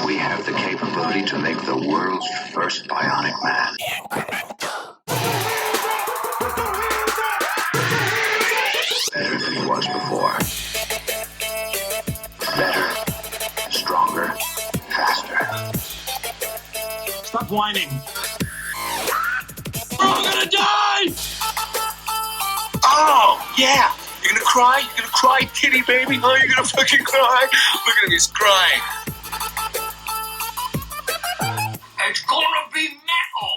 We have the capability to make the world's first bionic man. Incremental. Better than he was before. Better, stronger, faster. Stop whining. We're all gonna die! Oh, yeah! You're gonna cry? You're gonna cry, kitty baby? Oh, you're gonna fucking cry? Look at him, he's crying. It's gonna be metal!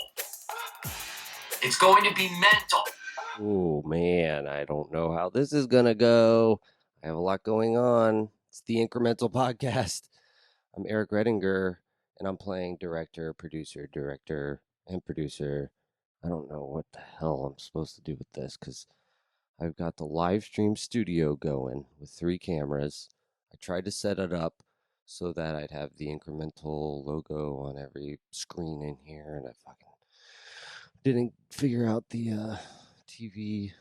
It's going to be mental. Oh, man, I don't know how this is gonna go. I have a lot going on. It's the Incremental Podcast. I'm Eric Redinger, and I'm playing director, and producer. I don't know what the hell I'm supposed to do with this, because I've got the live stream studio going with 3 cameras. I tried to set it up so that I'd have the Incremental logo on every screen in here, and I fucking didn't figure out the TV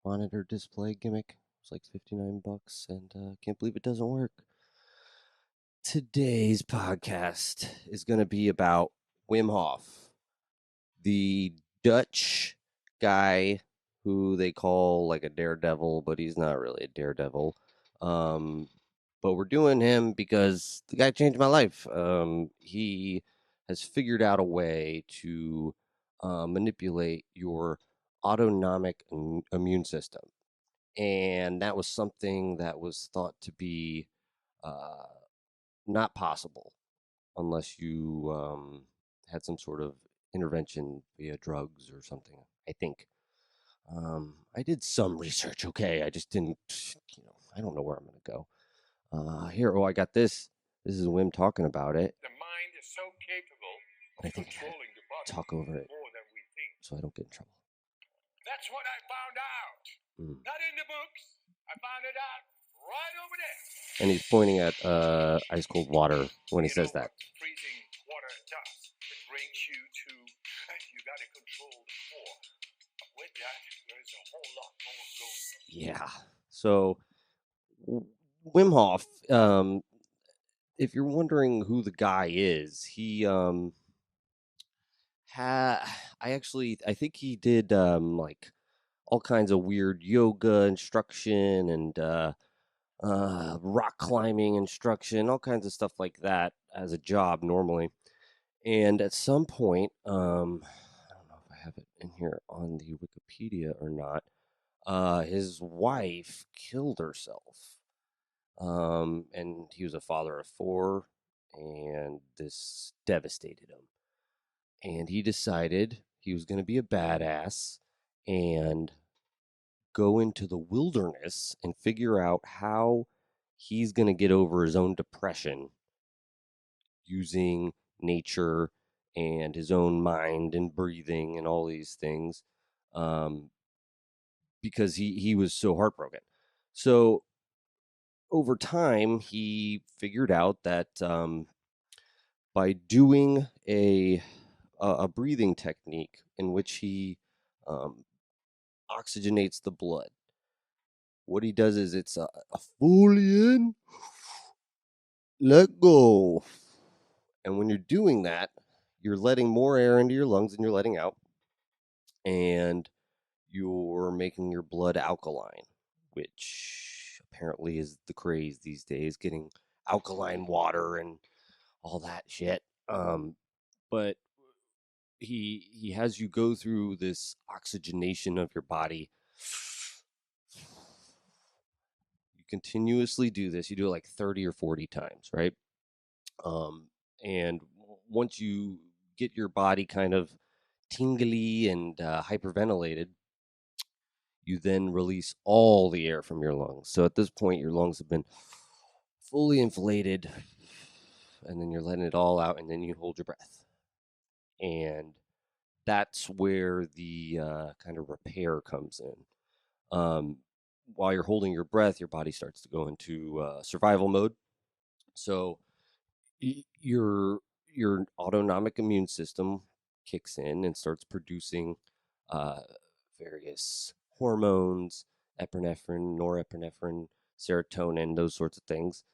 monitor display gimmick. It's like $59, and can't believe it doesn't work. Today's podcast is going to be about Wim Hof, the Dutch guy who they call like a daredevil, but he's not really a daredevil. But we're doing him because the guy changed my life. He has figured out a way to manipulate your autonomic immune system. And that was something that was thought to be not possible unless you had some sort of intervention via drugs or something, I think. I did some research, okay? I just didn't, I don't know where I'm going to go. I got this. This is Wim talking about it. The mind is so capable I of think controlling the body talk over it more than we think. so I don't get in trouble. That's what I found out. Not in the books. I found it out right over there. And he's pointing at ice cold water when he says that. What freezing water does. It brings you to, you got to control the core. But with that, there's a whole lot more going on. Yeah. So Wim Hof, if you're wondering who the guy is, he I think he did like all kinds of weird yoga instruction and rock climbing instruction, all kinds of stuff like that as a job normally. And at some point, I don't know if I have it in here on the Wikipedia or not, his wife killed herself. And he was a father of 4, and this devastated him. And he decided he was going to be a badass and go into the wilderness and figure out how he's going to get over his own depression using nature and his own mind and breathing and all these things, because he was so heartbroken. So over time, he figured out that by doing a breathing technique in which he oxygenates the blood, what he does is it's a fully in, let go. And when you're doing that, you're letting more air into your lungs than you're letting out. And you're making your blood alkaline, which apparently is the craze these days, getting alkaline water and all that shit. But he has you go through this oxygenation of your body. You continuously do this. You do it like 30 or 40 times, right? And once you get your body kind of tingly and hyperventilated, you then release all the air from your lungs. So at this point, your lungs have been fully inflated, and then you're letting it all out, and then you hold your breath. And that's where the kind of repair comes in. While you're holding your breath, your body starts to go into survival mode. So your autonomic immune system kicks in and starts producing various hormones, epinephrine, norepinephrine, serotonin, those sorts of things,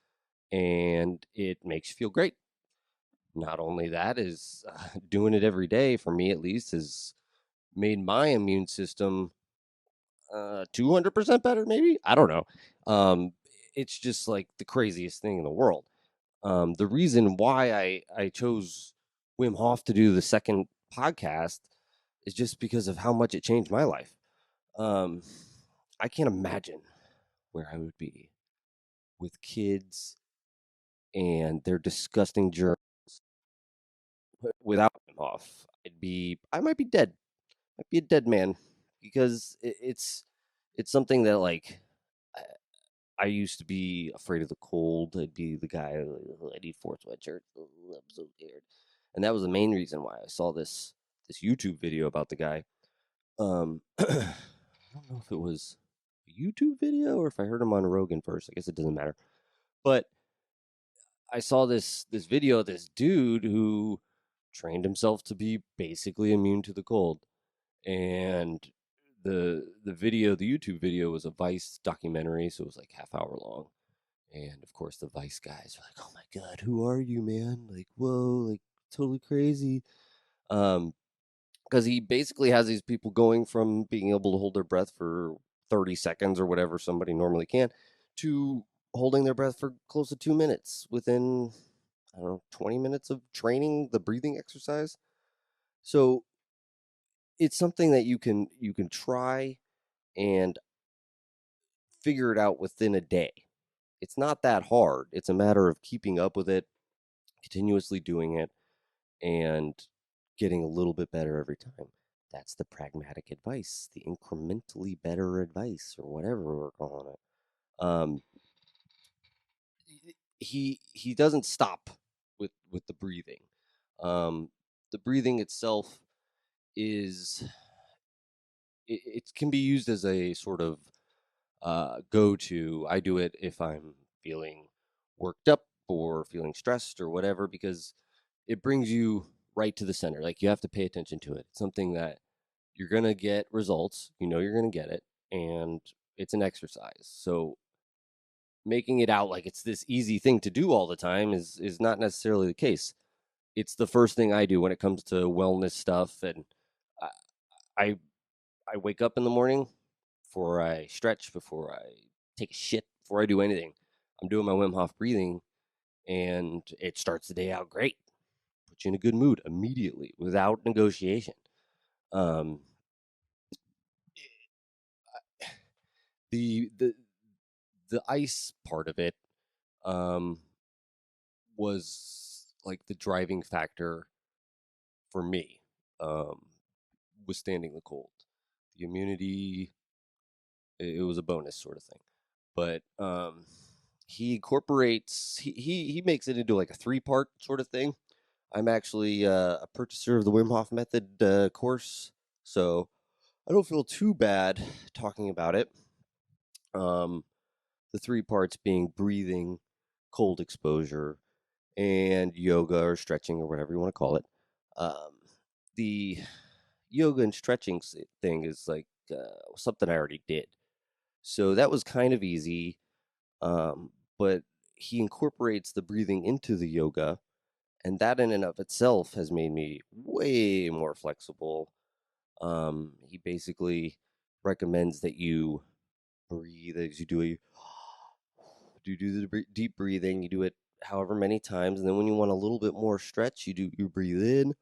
and it makes you feel great. not only that is doing it every day for me at least has made my immune system 200% better, maybe. I don't know. Um, it's just like the craziest thing in the world. The reason why I chose Wim Hof to do the second podcast is just because of how much it changed my life. Um, I can't imagine where I would be with kids and their disgusting germs without Wim Hof. I might be dead. Might be a dead man because it's something that like I, I used to be afraid of the cold. I'd be the guy. I need four sweatshirts. I'm so scared, and that was the main reason why I saw this YouTube video about the guy. I don't know if it was a YouTube video or if I heard him on Rogan first. I guess it doesn't matter. But I saw this video of this dude who trained himself to be basically immune to the cold. And the YouTube video was a Vice documentary, so it was like half hour long. And of course the Vice guys are like, "Oh my god, who are you, man? Like, whoa, like totally crazy." Um because he basically has these people going from being able to hold their breath for 30 seconds or whatever somebody normally can to holding their breath for close to 2 minutes within, I don't know, 20 minutes of training the breathing exercise. So it's something that you can try and figure it out within a day. It's not that hard. It's a matter of keeping up with it, continuously doing it, and getting a little bit better every time. That's the pragmatic advice, the incrementally better advice, or whatever we're calling it. He doesn't stop with the breathing. Um, the breathing itself is it can be used as a sort of go to. I do it if I'm feeling worked up or feeling stressed or whatever because it brings you right to the center. Like you have to pay attention to it. It's something that you're going to get results, you're going to get it, and it's an exercise. So making it out like it's this easy thing to do all the time is not necessarily the case. It's the first thing I do when it comes to wellness stuff, and I I, I wake up in the morning before I stretch, before I take a shit, before I do anything. I'm doing my Wim Hof breathing, and it starts the day out great. Puts you in a good mood immediately without negotiation. Um, the the the ice part of it um, was like the driving factor for me, um, withstanding the cold. The immunity, it was a bonus sort of thing. But he makes it into like a 3-part sort of thing. I'm actually a purchaser of the Wim Hof Method course, so I don't feel too bad talking about it. Um, the 3 parts being breathing, cold exposure, and yoga or stretching or whatever you want to call it. Um, the yoga and stretching thing is like something I already did. So that was kind of easy. But he incorporates the breathing into the yoga, and that in and of itself has made me way more flexible. He basically recommends that you breathe as you do the deep breathing. You do it however many times, and then when you want a little bit more stretch, you breathe in,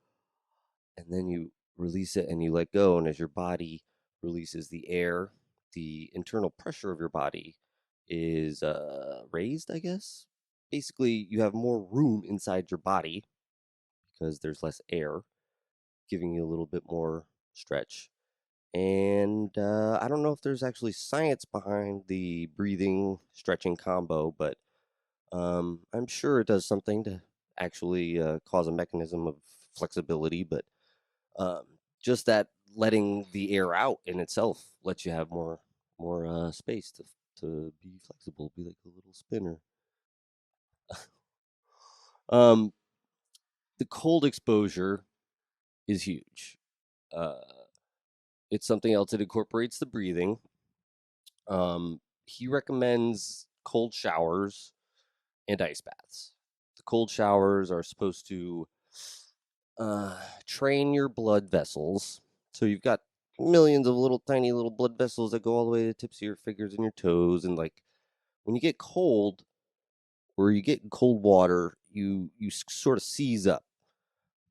and then you release it and you let go. And as your body releases the air, the internal pressure of your body is raised, I guess. Basically, you have more room inside your body because there's less air, giving you a little bit more stretch. And I don't know if there's actually science behind the breathing stretching combo, but I'm sure it does something to actually cause a mechanism of flexibility. But um, just that letting the air out in itself lets you have more space to be flexible, be like a little spinner. Um, the cold exposure is huge. Uh, it's something else that incorporates the breathing. He recommends cold showers and ice baths. The cold showers are supposed to train your blood vessels. So you've got millions of little tiny little blood vessels that go all the way to the tips of your fingers and your toes. And like when you get cold or you get cold water, you sort of seize up.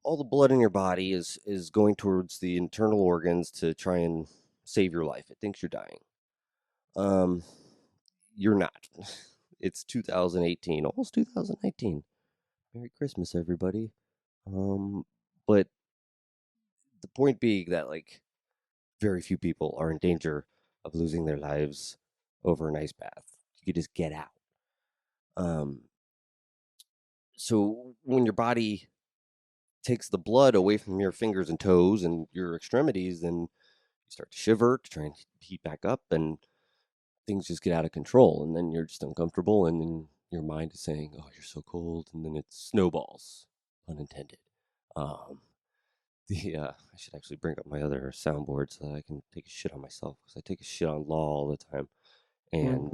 All the blood in your body is going towards the internal organs to try and save your life. It thinks you're dying. You're not. It's 2018, almost 2019. Merry Christmas, everybody. But the point being that like very few people are in danger of losing their lives over an ice bath. You could just get out. So when your body takes the blood away from your fingers and toes and your extremities, then you start to shiver to try and heat back up, and things just get out of control, and then you're just uncomfortable, and then your mind is saying, "Oh, you're so cold," and then it snowballs, pun intended. I should actually bring up my other soundboard so that I can take a shit on myself, because I take a shit on law all the time, and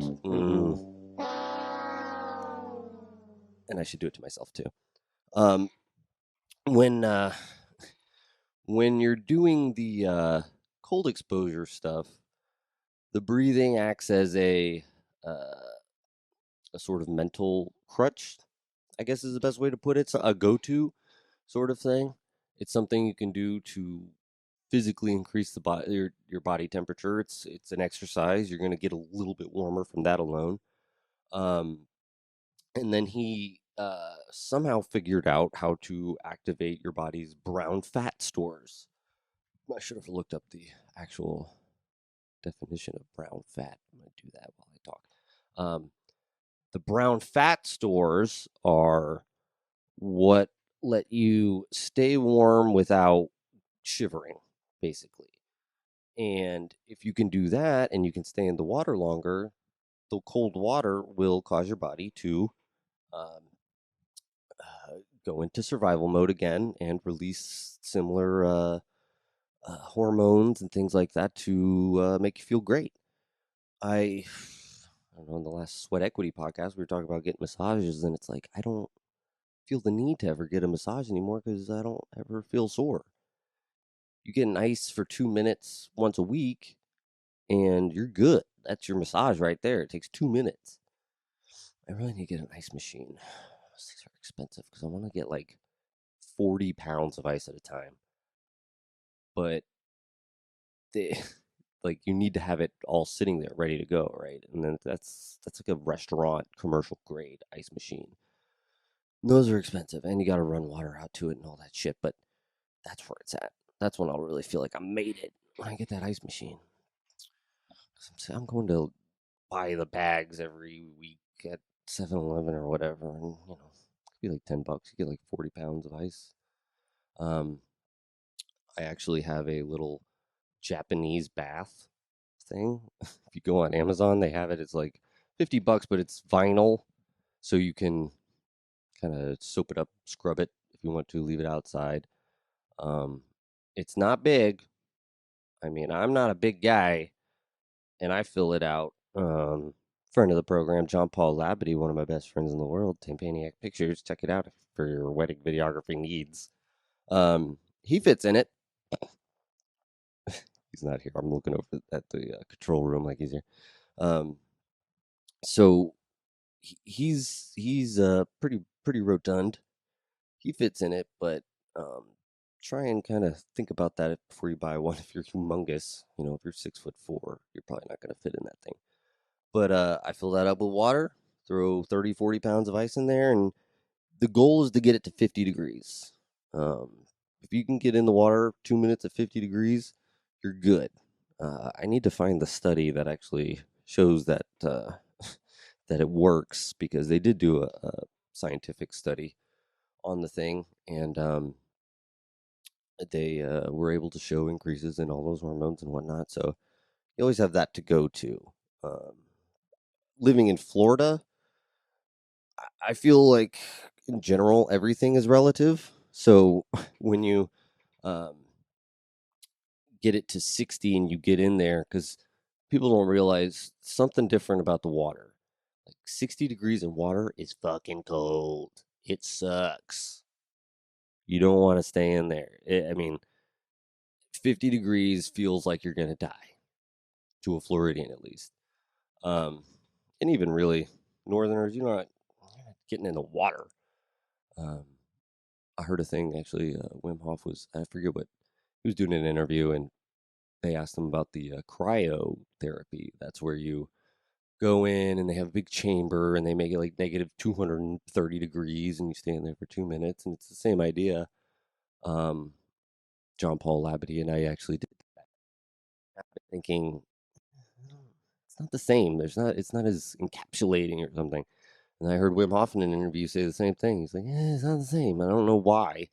I should do it to myself too. When you're doing the cold exposure stuff, the breathing acts as a sort of mental crutch, I guess is the best way to put it. It's a go-to sort of thing. It's something you can do to physically increase the body, your body temperature. It's an exercise. You're going to get a little bit warmer from that alone. And then he somehow figured out how to activate your body's brown fat stores. I should have looked up the actual definition of brown fat. I'm going to do that while I talk. The brown fat stores are what let you stay warm without shivering, basically. And if you can do that and you can stay in the water longer, the cold water will cause your body to go into survival mode again and release similar hormones and things like that to make you feel great. I don't know, in the last Sweat Equity podcast, we were talking about getting massages, and it's like, I don't feel the need to ever get a massage anymore because I don't ever feel sore. You get an ice for 2 minutes once a week, and you're good. That's your massage right there. It takes 2 minutes. I really need to get an ice machine. Those things are expensive because I want to get like 40 pounds of ice at a time. But they, like, you need to have it all sitting there ready to go, right? And then that's like a restaurant commercial grade ice machine. Those are expensive, and you got to run water out to it and all that shit. But that's where it's at. That's when I'll really feel like I made it, when I get that ice machine. I'm going to buy the bags every week at 7-Eleven or whatever, and it could be like $10. You get like 40 pounds of ice. I actually have a little Japanese bath thing. If you go on Amazon, they have it. It's like $50, but it's vinyl, so you can kind of soap it up, scrub it if you want to, leave it outside. It's not big. I mean, I'm not a big guy, and I fill it out. Friend of the program, John Paul Labadie, one of my best friends in the world, Tampaniac Pictures. Check it out for your wedding videography needs. He fits in it. He's not here. I'm looking over at the control room like he's here. So he's pretty rotund. He fits in it, but try and kind of think about that before you buy one. If you're humongous, if you're 6'4", you're probably not going to fit in that thing. But I fill that up with water, throw 30, 40 pounds of ice in there, and the goal is to get it to 50 degrees. If you can get in the water 2 minutes at 50 degrees, you're good. I need to find the study that actually shows that that it works, because they did do a scientific study on the thing, and they were able to show increases in all those hormones and whatnot. So you always have that to go to. Living in Florida, I feel like in general everything is relative. So when you get it to 60 and you get in there, because people don't realize something different about the water. Like 60 degrees in water is fucking cold. it sucks. You don't want to stay in there. I mean, 50 degrees feels like you're going to die, to a Floridian at least. And even really, Northerners, you're not getting in the water. I heard a thing, actually, Wim Hof was, I forget what, he was doing an interview, and they asked him about the cryotherapy. That's where you go in and they have a big chamber and they make it like negative 230 degrees and you stay in there for 2 minutes. And it's the same idea. Um, John Paul Labadie and I actually did that. I've been thinking, it's not the same. It's not as encapsulating or something. And I heard Wim Hof in an interview say the same thing. He's like, it's not the same. I don't know why.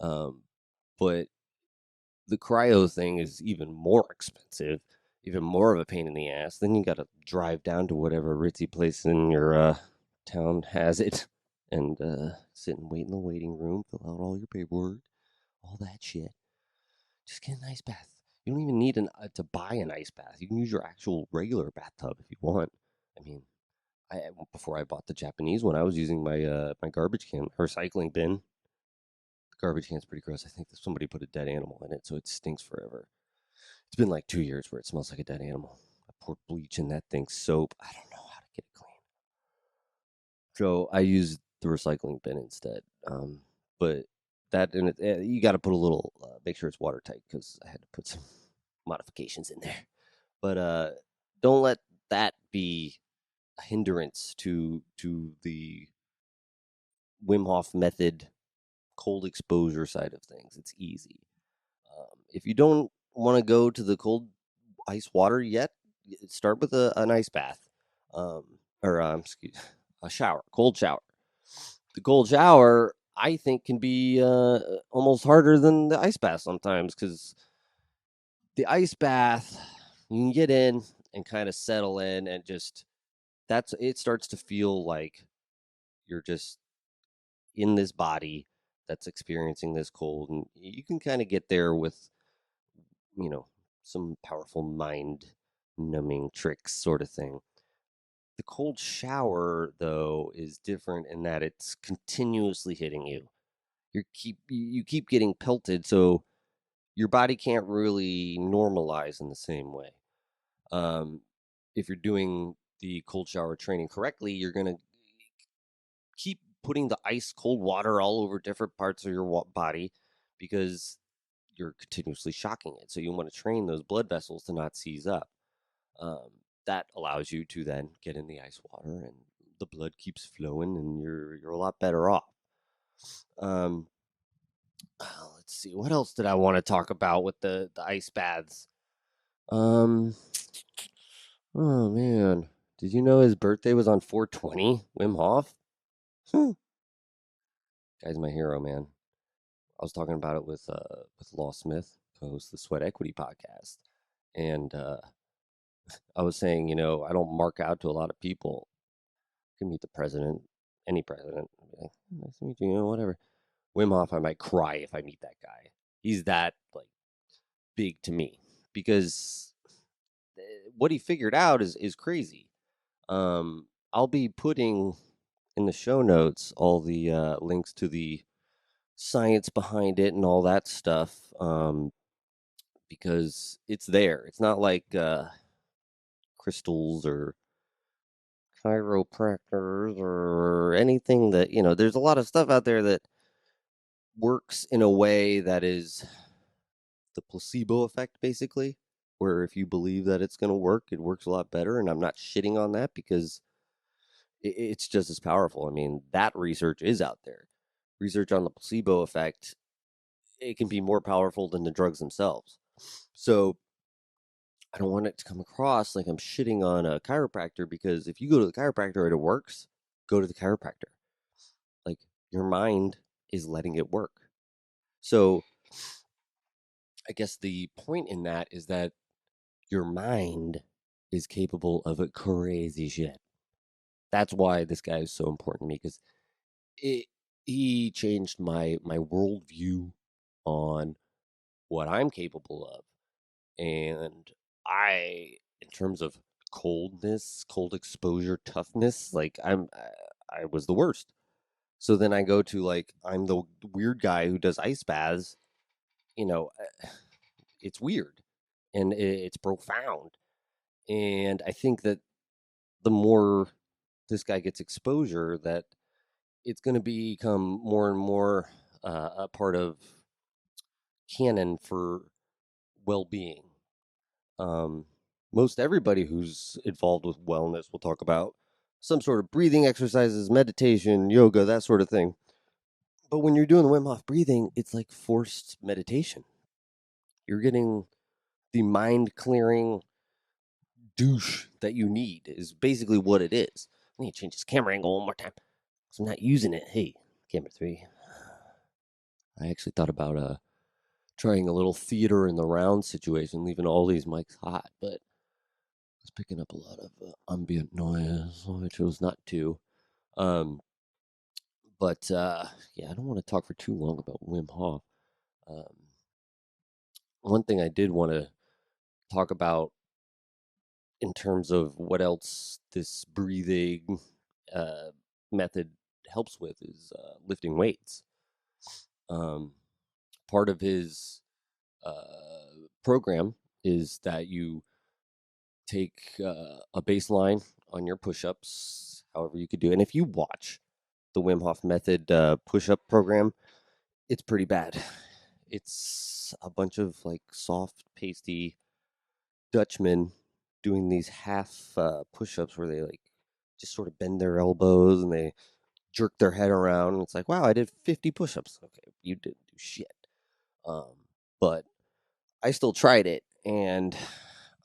But the cryo thing is even more expensive, even more of a pain in the ass. Then you got to drive down to whatever ritzy place in your town has it and sit and wait in the waiting room, fill out all your paperwork, all that shit. Just get an ice bath. You don't even need to buy an ice bath. You can use your actual regular bathtub if you want. I mean, before I bought the Japanese one, I was using my garbage can, recycling bin. The garbage can's pretty gross. I think that somebody put a dead animal in it, so it stinks forever. It's been like 2 years where it smells like a dead animal. I poured bleach in that thing, soap. I don't know how to get it clean. So I used the recycling bin instead. But that and you got to put a little, make sure it's watertight because I had to put some modifications in there. But don't let that be a hindrance to the Wim Hof Method cold exposure side of things. It's easy. If you don't want to go to the cold ice water yet, start with an ice bath, excuse, a shower, cold shower. The cold shower, I think, can be almost harder than the ice bath sometimes because the ice bath, you can get in and kind of settle in, and just it starts to feel like you're just in this body that's experiencing this cold, and you can kind of get there with you know, some powerful mind numbing tricks sort of thing. The cold shower, though, is different in that it's continuously hitting you. You keep getting pelted, so your body can't really normalize in the same way. If you're doing the cold shower training correctly, you're gonna keep putting the ice cold water all over different parts of your body because you're continuously shocking it. So you want to train those blood vessels to not seize up. Um, that allows you to then get in the ice water and the blood keeps flowing and you're a lot better off. Um, let's see, what else did I want to talk about with the ice baths? Um, oh man, did you know his birthday was on 420? Wim Hof? Guy's my hero, man. I was talking about it with Law Smith, co-host the Sweat Equity podcast, and I was saying, I don't mark out to a lot of people. I can meet the president, any president, and be like, nice to meet you, whatever. Wim Hof, I might cry if I meet that guy. He's that like big to me because what he figured out is crazy. I'll be putting in the show notes all the links to the science behind it and all that stuff. Because it's there. It's not like crystals or chiropractors or anything that, there's a lot of stuff out there that works in a way that is the placebo effect, basically, where if you believe that it's going to work, it works a lot better. And I'm not shitting on that because it's just as powerful. I mean, that research is out there. Research on the placebo effect, it can be more powerful than the drugs themselves. So I don't want it to come across like I'm shitting on a chiropractor because if you go to the chiropractor and it works, go to the chiropractor. Like your mind is letting it work. So I guess the point in that is that your mind is capable of a crazy shit. That's why this guy is so important to me because he changed my worldview on what I'm capable of. And in terms of coldness, cold exposure, toughness, like I was the worst. So then I go to like, I'm the weird guy who does ice baths. You know, it's weird and it's profound. And I think that the more this guy gets exposure, that it's going to become more and more a part of canon for well-being. Um, Most everybody who's involved with wellness will talk about some sort of breathing exercises, meditation, yoga, that sort of thing. But when you're doing the Wim Hof breathing, it's like forced meditation. You're getting the mind clearing douche that you need, is basically what it is. I need to change this camera angle one more time because I'm not using it. Hey, camera 3. I actually thought about trying a little theater in the round situation, leaving all these mics hot, but it's picking up a lot of ambient noise, so I chose not to. Um, but yeah, I don't want to talk for too long about Wim Hof. Um, One thing I did want to talk about in terms of what else this breathing uh, method helps with is lifting weights. Um, Part of his program is that you take a baseline on your push-ups, however you could do it. And if you watch the Wim Hof Method push-up program, it's pretty bad. It's a bunch of like soft, pasty Dutchmen doing these half push-ups where they like just sort of bend their elbows and they jerk their head around. And it's like, wow, I did 50 push-ups. Okay, you didn't do shit. Um, but I still tried it, and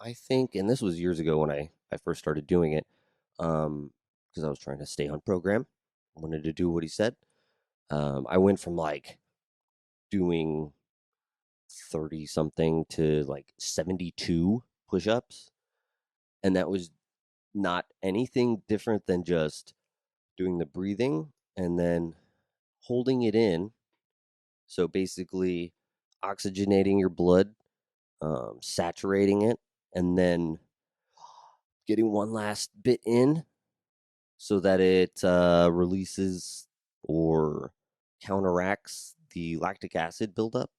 I think, and this was years ago when I first started doing it, because I was trying to stay on program, wanted to do what he said. I went from like doing 30 something to like 72 push-ups, and that was not anything different than just doing the breathing and then holding it in. So basically, oxygenating your blood, saturating it, and then getting one last bit in so that it releases or counteracts the lactic acid buildup.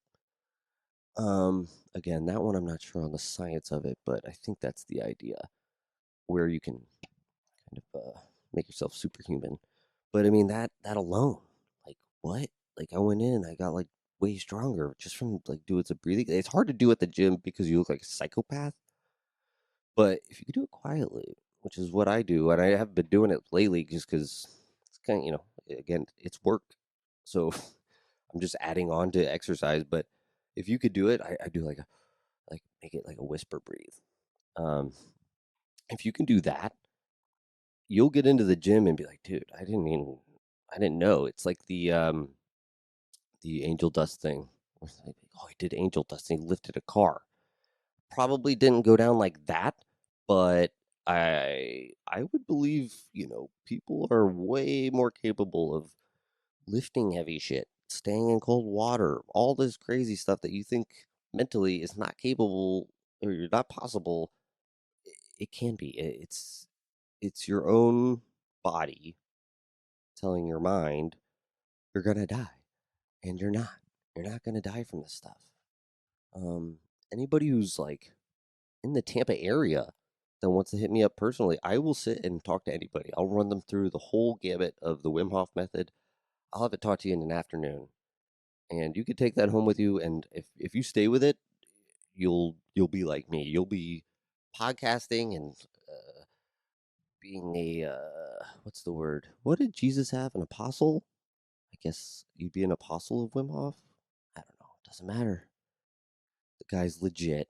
Again, that one I'm not sure on the science of it, but I think that's the idea where you can kind of make yourself superhuman. But I mean that alone, like what? Like I went in, I got like way stronger just from like doing some breathing. It's hard to do at the gym because you look like a psychopath. But if you could do it quietly, which is what I do, and I have been doing it lately just because it's kind of, again, it's work. So I'm just adding on to exercise. But if you could do it, I do like make it like a whisper breathe. Um, if you can do that, you'll get into the gym and be like, dude, I didn't know. It's like the angel dust thing. Like, oh, he did angel dust and he lifted a car. Probably didn't go down like that, but I would believe, people are way more capable of lifting heavy shit, staying in cold water, all this crazy stuff that you think mentally is not capable or you're not possible. It can be. It's your own body telling your mind you're gonna die, and you're not. You're not gonna die from this stuff. Um, Anybody who's like in the Tampa area that wants to hit me up personally, I will sit and talk to anybody. I'll run them through the whole gamut of the Wim Hof method. I'll have it taught to you in an afternoon, and you could take that home with you. And if you stay with it, you'll be like me. You'll be podcasting and being a what's the word? What did Jesus have? An apostle? I guess you'd be an apostle of Wim Hof. I don't know. Doesn't matter. The guy's legit.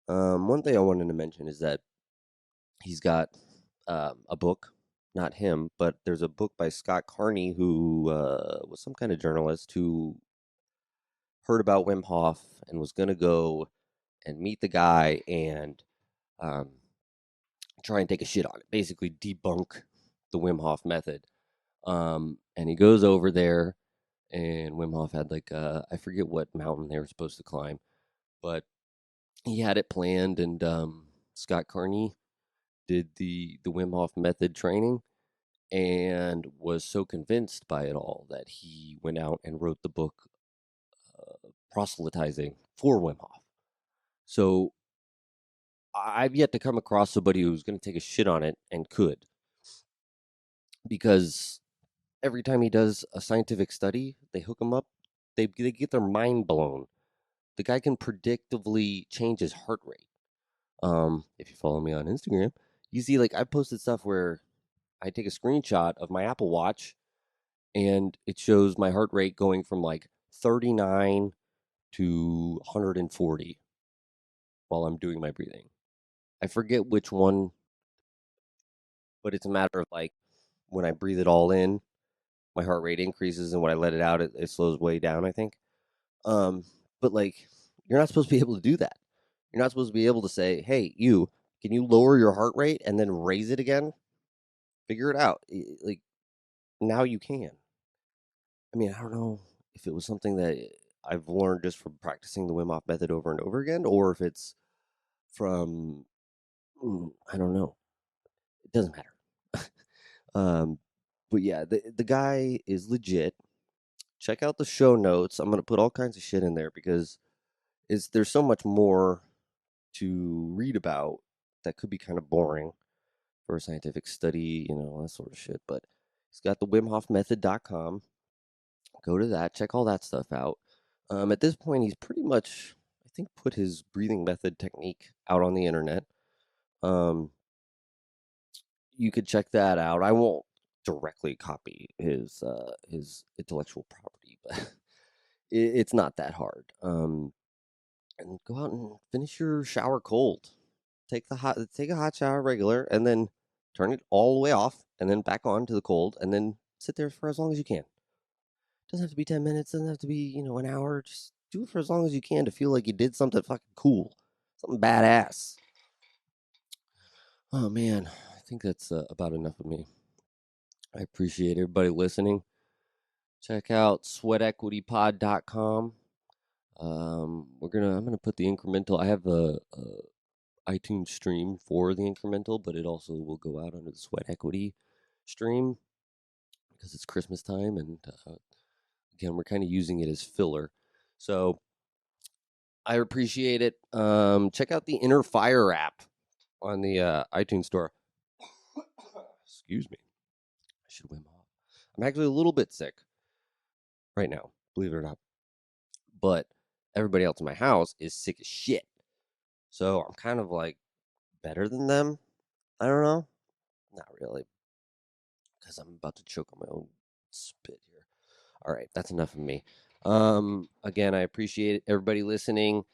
One thing I wanted to mention is that he's got a book, not him, but there's a book by Scott Carney, who was some kind of journalist who heard about Wim Hof and was going to go and meet the guy and um, try and take a shit on it, basically debunk the Wim Hof method. And he goes over there, and Wim Hof had like, I forget what mountain they were supposed to climb, but he had it planned, and Scott Carney did the Wim Hof method training, and was so convinced by it all that he went out and wrote the book Proselytizing for Wim Hof. So I've yet to come across somebody who's going to take a shit on it and could, because every time he does a scientific study, they hook him up, they get their mind blown. The guy can predictively change his heart rate. If you follow me on Instagram, you see, like, I posted stuff where I take a screenshot of my Apple Watch and it shows my heart rate going from like 39 to 140 while I'm doing my breathing. I forget which one, but it's a matter of like when I breathe it all in, my heart rate increases, and when I let it out, it slows way down, I think. But like, you're not supposed to be able to do that. You're not supposed to be able to say, "Hey, can you lower your heart rate and then raise it again?" Figure it out. Like, now you can. I mean, I don't know if it was something that I've learned just from practicing the Wim Hof method over and over again, or if it's from, I don't know. It doesn't matter. um, but yeah, the guy is legit. Check out the show notes. I'm gonna put all kinds of shit in there because there's so much more to read about that could be kind of boring for a scientific study, that sort of shit. But he's got the WimHofMethod.com. Go to that, check all that stuff out. At this point, he's pretty much, I think, put his breathing method technique out on the internet. You could check that out. I won't directly copy his intellectual property, but it's not that hard. And go out and finish your shower cold. Take a hot shower regular, and then turn it all the way off, and then back on to the cold, and then sit there for as long as you can. Doesn't have to be 10 minutes, doesn't have to be, an hour. Just do it for as long as you can to feel like you did something fucking cool, something badass. Oh man, I think that's about enough of me. I appreciate everybody listening. Check out sweatequitypod.com. I'm gonna put the incremental. I have a iTunes stream for the incremental, but it also will go out under the Sweat Equity stream because it's Christmas time, and again, we're kind of using it as filler. So I appreciate it. Check out the Inner Fire app on the iTunes store. Excuse me. I should Wim Hof. I'm actually a little bit sick right now, believe it or not. But everybody else in my house is sick as shit. So I'm kind of like better than them. I don't know. Not really. Because I'm about to choke on my own spit here. All right, that's enough of me. Again, I appreciate everybody listening.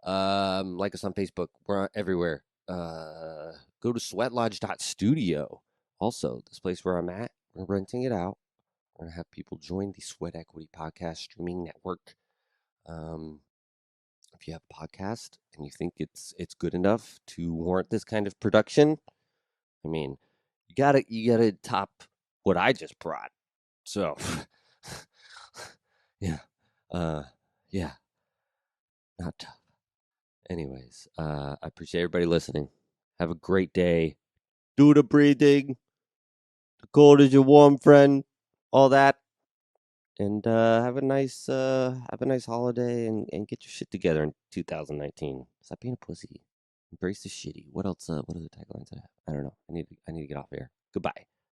Like us on Facebook. We're everywhere. Go to sweatlodge.studio. Also, this place where I'm at, we're renting it out. We're gonna have people join the Sweat Equity Podcast streaming network. If you have a podcast and you think it's good enough to warrant this kind of production, I mean, you gotta top what I just brought. So, yeah, yeah, not tough. Anyways, I appreciate everybody listening. Have a great day. Do the breathing. The cold is your warm friend. All that. And have a nice holiday and get your shit together in 2019. Stop being a pussy. Embrace the shitty. What else? What other taglines I have? I don't know. I need to get off here. Goodbye.